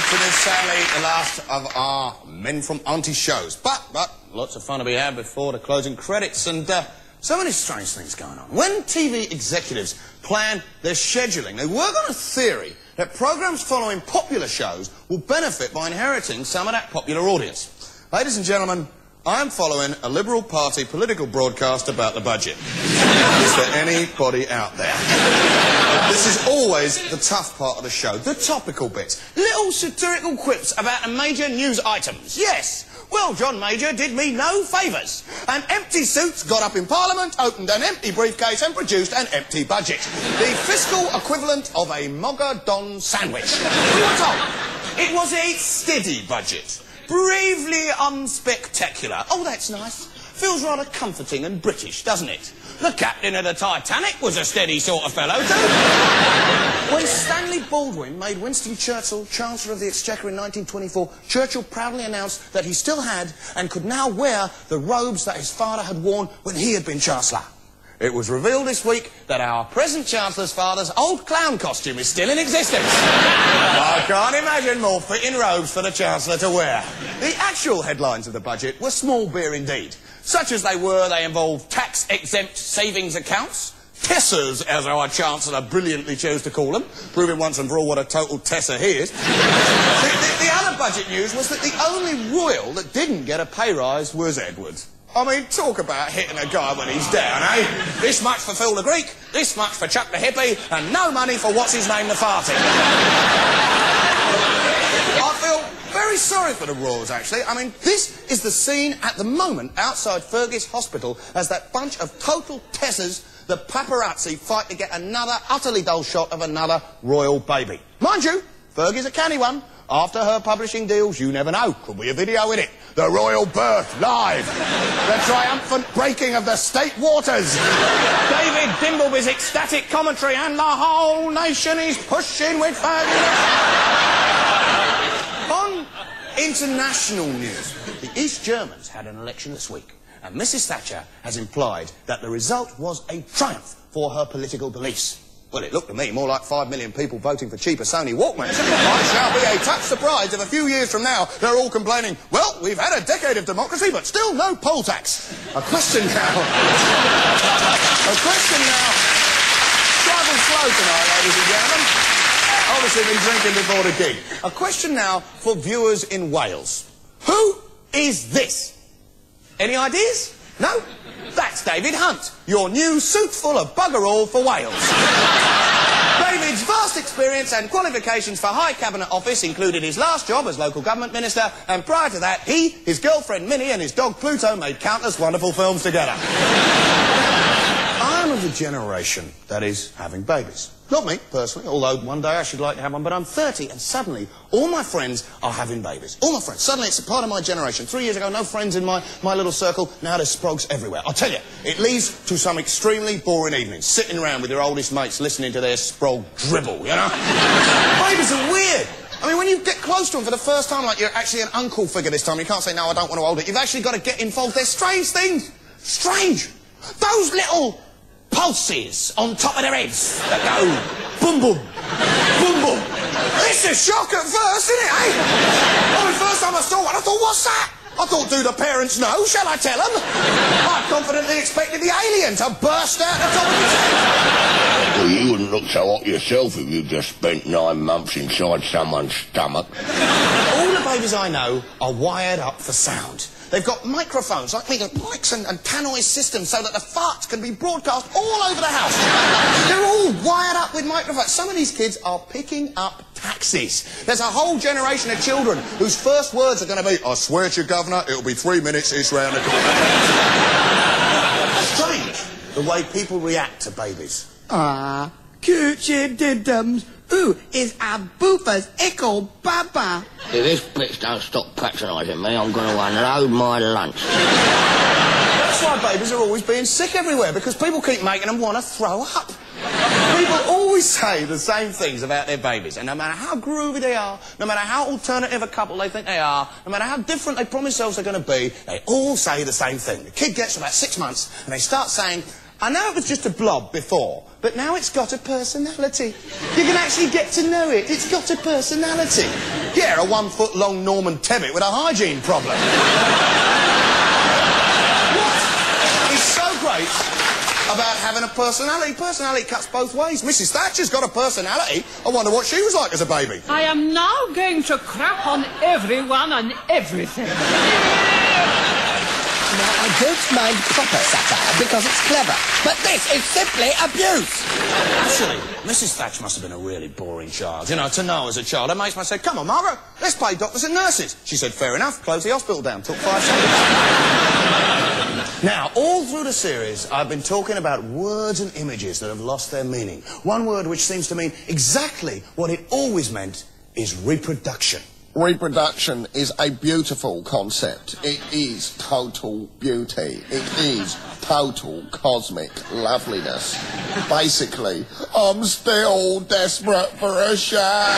to this, sadly, the last of our Men From Auntie shows. But lots of fun to be had before the closing credits, and so many strange things going on. When TV executives plan their scheduling, they work on a theory that programmes following popular shows will benefit by inheriting some of that popular audience. Ladies and gentlemen, I am following a Liberal Party political broadcast about the budget. Is there anybody out there? This is always the tough part of the show, the topical bits. Little satirical quips about the major news items. Yes. Well, John Major did me no favours. An empty suit got up in Parliament, opened an empty briefcase and produced an empty budget. The fiscal equivalent of a Mogadon sandwich. We were told it was a steady budget. Bravely unspectacular. Oh, that's nice. Feels rather comforting and British, doesn't it? The captain of the Titanic was a steady sort of fellow, too. When Stanley Baldwin made Winston Churchill Chancellor of the Exchequer in 1924, Churchill proudly announced that he still had and could now wear the robes that his father had worn when he had been Chancellor. It was revealed this week that our present Chancellor's father's old clown costume is still in existence. I can't imagine more fitting robes for the Chancellor to wear. The actual headlines of the budget were small beer indeed. Such as they were, they involved tax-exempt savings accounts, Tessers, as our Chancellor brilliantly chose to call them, proving once and for all what a total Tesser he is. The other budget news was that the only royal that didn't get a pay rise was Edward. I mean, talk about hitting a guy when he's down, eh? This much for Phil the Greek, this much for Chuck the Hippie, and no money for what's-his-name the farty. I feel very sorry for the royals, actually. I mean, this is the scene at the moment outside Fergus Hospital as that bunch of total Tessers, the paparazzi, fight to get another utterly dull shot of another royal baby. Mind you, Fergie's a canny one. After her publishing deals, you never know. Could be a video in it. The royal birth, live. The triumphant breaking of the state waters. David Dimbleby's ecstatic commentary, and the whole nation is pushing with Fergie. On international news, the East Germans had an election this week, and Mrs. Thatcher has implied that the result was a triumph for her political beliefs. Well, it looked to me more like 5 million people voting for cheaper Sony Walkmans. I shall be a touch surprised if a few years from now they're all complaining, well, we've had a decade of democracy, but still no poll tax. A question now. Travel slow tonight, ladies and gentlemen. Obviously been drinking before the gig. A question now for viewers in Wales. Who is this? Any ideas? No? That's David Hunt, your new suit full of bugger all for Wales. David's vast experience and qualifications for high cabinet office included his last job as local government minister, and prior to that, he, his girlfriend Minnie and his dog Pluto made countless wonderful films together. I'm of the generation that is having babies. Not me, personally, although one day I should like to have one, but I'm 30 and suddenly all my friends are having babies. All my friends. Suddenly it's a part of my generation. 3 years ago, no friends in my little circle. Now there's sprogs everywhere. I'll tell you, it leads to some extremely boring evenings, sitting around with your oldest mates listening to their sprog dribble, you know? Babies are weird. I mean, when you get close to them for the first time, like you're actually an uncle figure this time, you can't say, no, I don't want to hold it. You've actually got to get involved. They're strange things. Strange. Those little pulses on top of their heads that go boom, boom, boom, boom. It's a shock at first, isn't it, eh? Well, the first time I saw one, I thought, what's that? I thought, do the parents know? Shall I tell them? I confidently expected the alien to burst out the top of his head. Well, you wouldn't look so hot yourself if you just spent 9 months inside someone's stomach. All the babies I know are wired up for sound. They've got microphones, like mics and tannoy systems, so that the farts can be broadcast all over the house. They're all wired up with microphones. Some of these kids are picking up taxis. There's a whole generation of children whose first words are going to be, I swear to you, Governor, it'll be 3 minutes, it's round the corner. Strange, the way people react to babies. Ah, cute diddums. Ooh, is a boofer's ickle baba. If this bitch don't stop patronising me, I'm going to unload my lunch. That's why babies are always being sick everywhere, because people keep making them want to throw up. People always say the same things about their babies, and no matter how groovy they are, no matter how alternative a couple they think they are, no matter how different they promise themselves they're going to be, they all say the same thing. The kid gets about 6 months, and they start saying, I know it was just a blob before, but now it's got a personality. You can actually get to know it. It's got a personality. Yeah, a 1 foot long Norman Tebbit with a hygiene problem. What is so great about having a personality? Personality cuts both ways. Mrs. Thatcher's got a personality. I wonder what she was like as a baby. I am now going to crap on everyone and everything. Now, I don't mind proper satire because it's clever, but this is simply abuse. Actually, Mrs. Thatcher must have been a really boring child. You know, to know as a child. Her mates might say, come on, Margaret, let's play doctors and nurses. She said, fair enough, close the hospital down. Took 5 seconds. Now, all through the series, I've been talking about words and images that have lost their meaning. One word which seems to mean exactly what it always meant is reproduction. Reproduction is a beautiful concept. It is total beauty. It is total cosmic loveliness. Basically, I'm still desperate for a shag.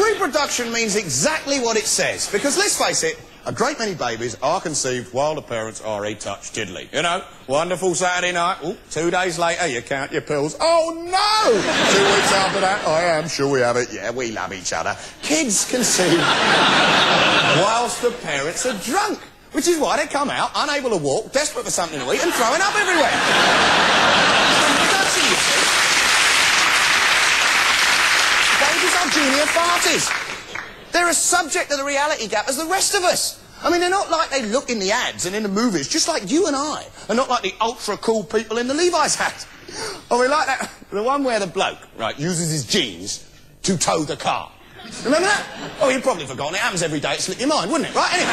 Reproduction means exactly what it says, because let's face it, a great many babies are conceived while the parents are a touch diddly. You know, wonderful Saturday night, ooh, 2 days later you count your pills. Oh no! 2 weeks after that, I am sure we have it. Yeah, we love each other. Kids conceive whilst the parents are drunk, which is why they come out unable to walk, desperate for something to eat and throwing up everywhere. Reproduction, you see. Babies are junior farties. They're as subject to the reality gap as the rest of us. I mean, they're not like they look in the ads and in the movies, just like you and I, and not like the ultra-cool people in the Levi's hat. I mean, like that, the one where the bloke, right, uses his jeans to tow the car. Remember that? Oh, you've probably forgotten. It happens every day. It'd slip your mind, wouldn't it? Right, anyway.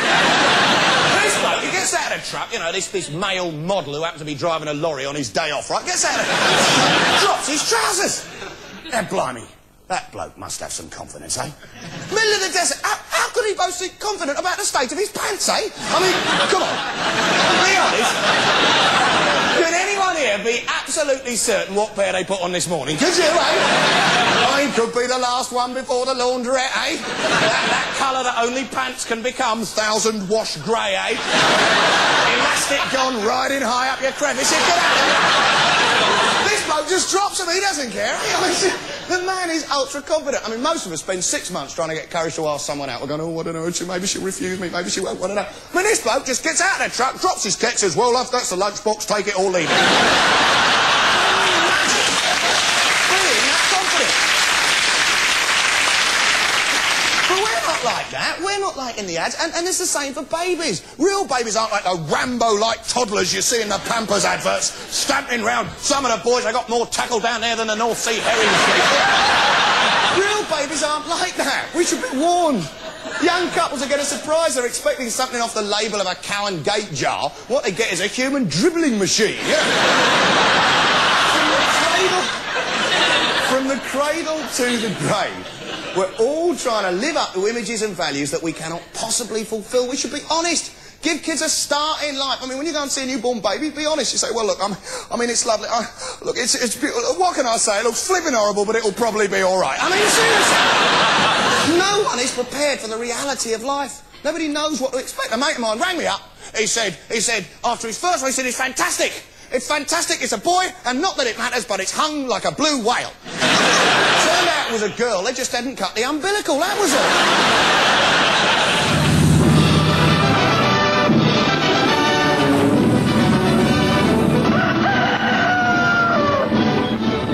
This bloke, he gets out of the truck, you know, this male model who happens to be driving a lorry on his day off, right, gets out of the drops his trousers. Now, blimey. That bloke must have some confidence, eh? Middle of the desert, how could he both be confident about the state of his pants, eh? I mean, come on, be honest. Can anyone here be absolutely certain what pair they put on this morning? Could you, eh? I mean, could be the last one before the laundrette, eh? That colour that only pants can become, 1,000 wash grey, eh? Elastic gone riding high up your crevice, get out. This bloke just drops him, he doesn't care. I mean, the man is ultra-confident. I mean, most of us spend 6 months trying to get courage to ask someone out. We're going, oh, I don't know, maybe she'll refuse me, maybe she won't want to know. I mean, this bloke just gets out of the truck, drops his kit, says, well, love, that's the lunchbox, take it or leave it. Being that confident. But we're not like that. We're not like in the ads, and it's the same for babies. Real babies aren't like the Rambo-like toddlers you see in the Pampers adverts, stamping round. Some of the boys, they got more tackle down there than the North Sea herring fleet. Real babies aren't like that. We should be warned. Young couples are getting surprised. They're expecting something off the label of a cow and gate jar. What they get is a human dribbling machine. Yeah. From the cradle to the grave. We're all trying to live up to images and values that we cannot possibly fulfil. We should be honest. Give kids a start in life. I mean, when you go and see a newborn baby, be honest. You say, well, look, I mean, it's lovely. Look, it's beautiful. What can I say? It looks flipping horrible, but it'll probably be all right. I mean, seriously. No one is prepared for the reality of life. Nobody knows what to expect. A mate of mine rang me up. He said, after his first one, he said, it's fantastic. It's fantastic. It's a boy, and not that it matters, but it's hung like a blue whale. Turned out it was a girl. They just hadn't cut the umbilical. That was all.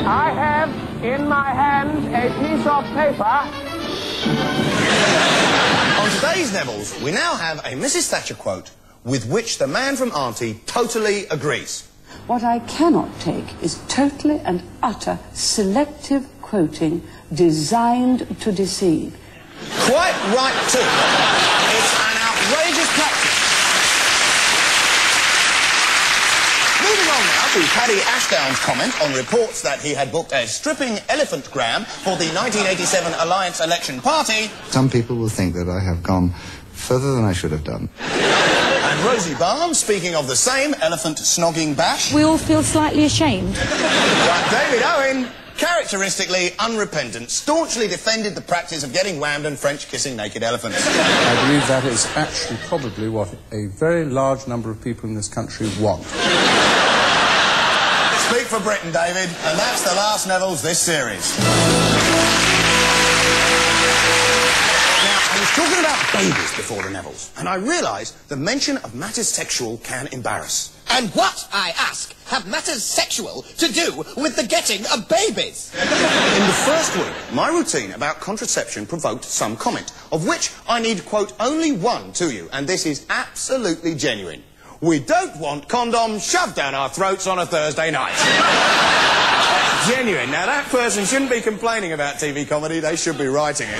I have in my hand a piece of paper. On today's Neville's, we now have a Mrs. Thatcher quote with which the man from Auntie totally agrees. What I cannot take is totally and utter selective quoting designed to deceive. Quite right, too. It's an outrageous practice. Moving on now to Paddy Ashdown's comment on reports that he had booked a stripping elephant-gram for the 1987 Alliance election party. Some people will think that I have gone further than I should have done. And Rosie Barham, speaking of the same elephant snogging bash. We all feel slightly ashamed. But David Owen, characteristically unrepentant, staunchly defended the practice of getting whammed and French kissing naked elephants. I believe that is actually probably what a very large number of people in this country want. speak for Britain, David, and that's the last Neville's this series. Now, I was talking about babies before the Nevilles, and I realised the mention of matters sexual can embarrass. And what, I ask, have matters sexual to do with the getting of babies? In the first week, my routine about contraception provoked some comment, of which I need quote only one to you, and this is absolutely genuine. We don't want condoms shoved down our throats on a Thursday night. Genuine. Now, that person shouldn't be complaining about TV comedy, they should be writing it.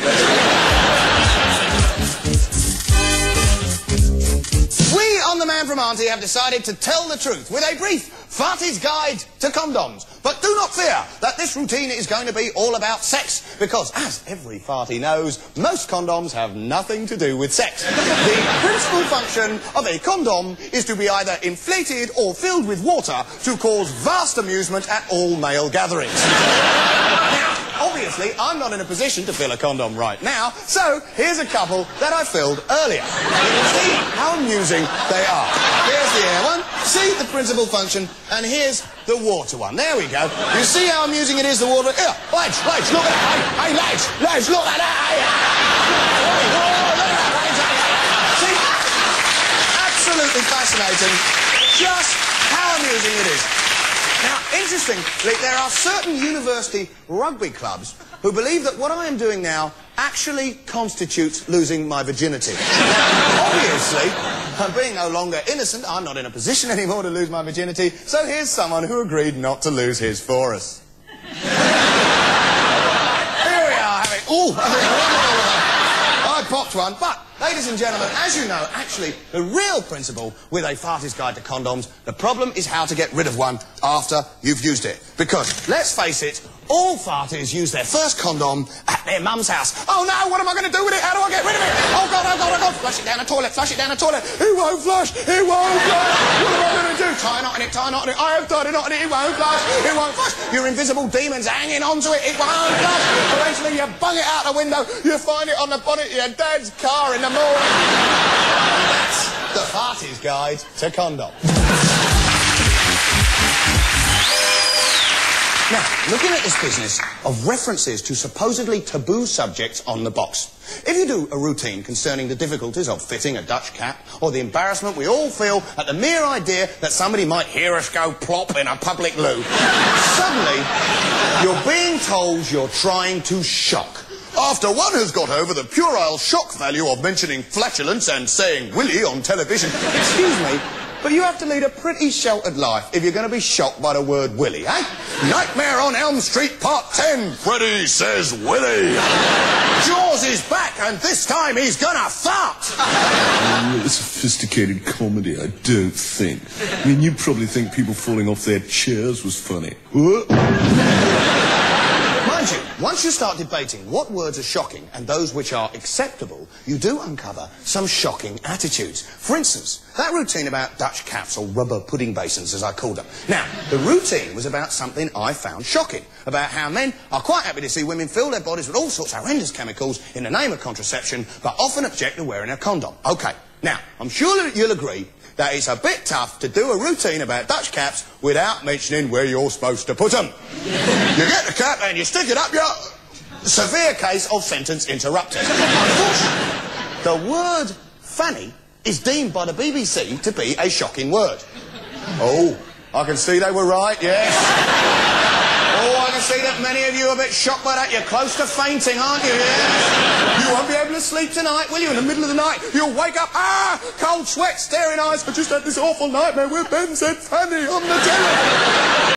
We on the Man From Auntie have decided to tell the truth with a brief farty's guide to condoms. But do not fear that this routine is going to be all about sex, because as every farty knows, most condoms have nothing to do with sex. The principal function of a condom is to be either inflated or filled with water to cause vast amusement at all male gatherings. Now, obviously, I'm not in a position to fill a condom right now, so here's a couple that I filled earlier. You can see how amusing they are. Here's the air one, see the principal function, and here's the water one. There we go. You see how amusing it is, the water? Here, lads, look at that. Hey, lads, look at that. See? Absolutely fascinating. Just how amusing it is. Now, interestingly, there are certain university rugby clubs who believe that what I am doing now actually constitutes losing my virginity. Now, obviously, being no longer innocent, I'm not in a position anymore to lose my virginity, so here's someone who agreed not to lose his for us. Here we are having... Ooh! I popped one, but... Ladies and gentlemen, as you know, actually, the real principle with a farty's guide to condoms, the problem is how to get rid of one after you've used it. Because, let's face it, all farties use their first condom at their mum's house. Oh no, what am I going to do with it? How do I get rid of it? Oh God, oh God, oh God. Flush it down the toilet, flush it down the toilet. It won't flush, it won't flush. What am I going to do? Tie a knot in it, tie a knot in it. I have tied a knot in it, it won't flush, it won't flush. Your invisible demon's hanging onto it, it won't flush. Eventually you bung it out the window, you find it on the bonnet of your dad's car in the morning. That's the farty's guide to condom. Now, looking at this business of references to supposedly taboo subjects on the box. If you do a routine concerning the difficulties of fitting a Dutch cap, or the embarrassment we all feel at the mere idea that somebody might hear us go plop in a public loo, suddenly you're being told you're trying to shock. After one has got over the puerile shock value of mentioning flatulence and saying Willy on television, excuse me, but you have to lead a pretty sheltered life if you're going to be shocked by the word Willy, eh? Nightmare on Elm Street Part 10, Freddy says Willy. Jaws is back, and this time he's gonna fart. Really sophisticated comedy, I don't think. I mean, you probably think people falling off their chairs was funny. What? Mind you, once you start debating what words are shocking and those which are acceptable, you do uncover some shocking attitudes. For instance, that routine about Dutch caps, or rubber pudding basins as I called them. Now, the routine was about something I found shocking, about how men are quite happy to see women fill their bodies with all sorts of horrendous chemicals in the name of contraception, but often object to wearing a condom. OK, now, I'm sure you'll agree that it's a bit tough to do a routine about Dutch caps without mentioning where you're supposed to put them. You get the cap and you stick it up your... Severe case of sentence interrupted. Unfortunately, the word fanny is deemed by the BBC to be a shocking word. Oh, I can see they were right, yes. Oh, I can see that many of you are a bit shocked by that. You're close to fainting, aren't you? Yes. You won't be able to sleep tonight, will you? In the middle of the night, you'll wake up, cold sweat, staring eyes. I just had this awful nightmare where Ben said fanny on the telly.